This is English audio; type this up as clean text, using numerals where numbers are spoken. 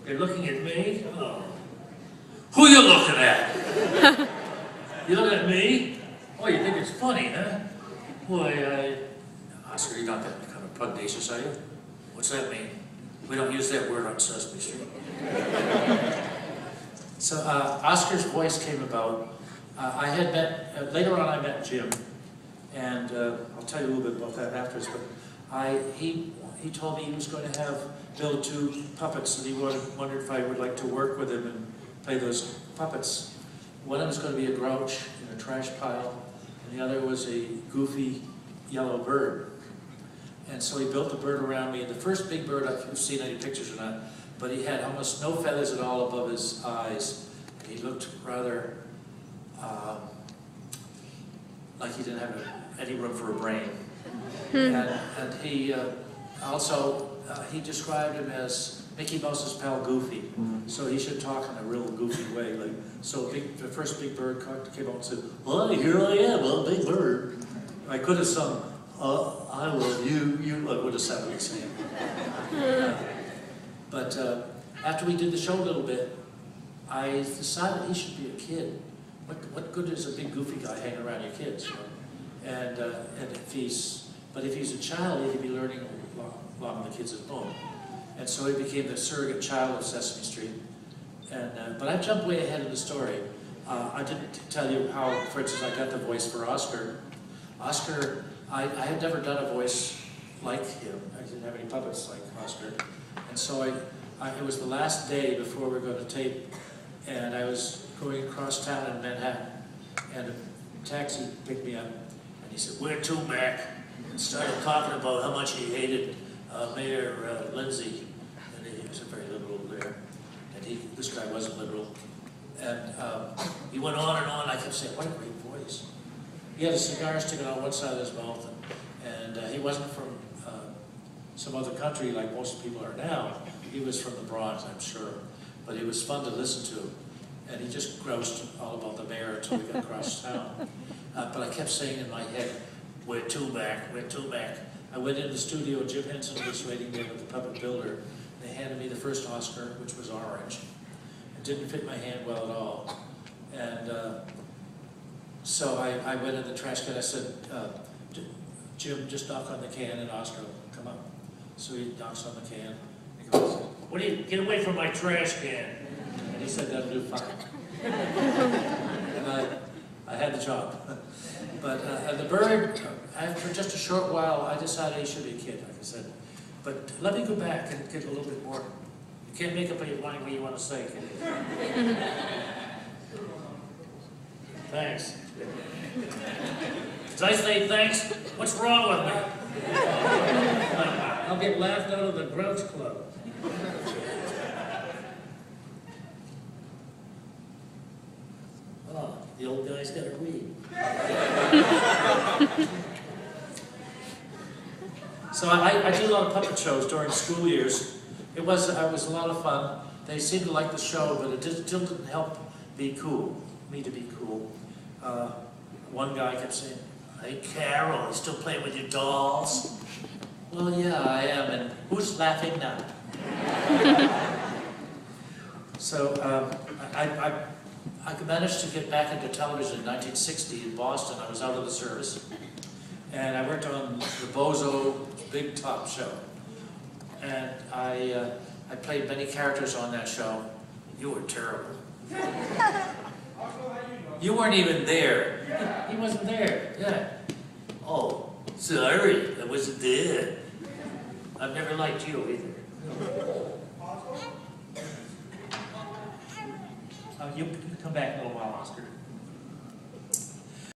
You're looking at me? Oh. Who you looking at? You looking at me? Oh, you think it's funny, huh? Boy, Oscar, you're not that kind of pugnacious, are you? What's that mean? We don't use that word on Sesame Street. So Oscar's voice came about. I had met, later on I met Jim, and I'll tell you a little bit about that afterwards, but he told me he was going to build 2 puppets, and he wondered if I would like to work with him and play those puppets. One of them was going to be a Grouch in a trash pile, and the other was a goofy yellow bird. And so he built the bird around me, and the first big bird, if you've seen any pictures or not, but he had almost no feathers at all above his eyes. He looked rather like he didn't have any room for a brain. And he also, he described him as Mickey Mouse's pal Goofy. So he should talk in a real goofy way. Like, so the first big bird came out and said, "Well, here I am, a big bird." I could have sung, "I love you," I would have sounded the same. But after we did the show a little bit, I decided he should be a kid. What good is a big goofy guy hanging around your kids? You know? And if he's a child, he could be learning along with the kids at home. And so he became the surrogate child of Sesame Street. And but I jumped way ahead of the story. I didn't tell you how, for instance, I got the voice for Oscar. Oscar, I had never done a voice like him. I didn't have any puppets like Oscar. And so it was the last day before we were going to tape, and I was going across town in Manhattan, and a taxi picked me up, and he said, "Where to, Mac?" And started talking about how much he hated Mayor Lindsay, and he was a very liberal there, and this guy wasn't liberal. And he went on and on. I kept saying, "What a great voice." He had a cigar sticking on one side of his mouth, and he wasn't from some other country like most people are now. He was from the Bronx, I'm sure, but he was fun to listen to. And he just groused all about the mayor until we got across town. But I kept saying in my head, "Where to, Mac? Where to, Mac?" I went into the studio, Jim Henson was waiting there with the puppet builder. They handed me the first Oscar, which was orange. It didn't fit my hand well at all. And so I went in the trash can. I said, "Jim, just knock on the can and Oscar will come up." So he knocks on the can. He goes, "What do you, get away from my trash can." And he said, "That'll do fine." And I had the job. But the bird, after just a short while, I decided he should be a kid, like I said. But let me go back and get a little bit more. You can't make up what you want to say, can you? Thanks. Did I say thanks? What's wrong with me? I'll get laughed out of the Grouch Club. Oh, the old guy's got to read. So I do a lot of puppet shows during school years. It was a lot of fun. They seemed to like the show, but it still didn't help me to be cool. One guy kept saying, "Hey, Caroll, you still playing with your dolls?" "Well, yeah, I am, and who's laughing now?" So I managed to get back into television in 1960 in Boston. I was out of the service, and I worked on the Bozo Big Top show. And I played many characters on that show. You were terrible. You weren't even there. He wasn't there. Yeah. "Oh, sorry, I wasn't there. I've never liked you either." You come back in a little while, Oscar.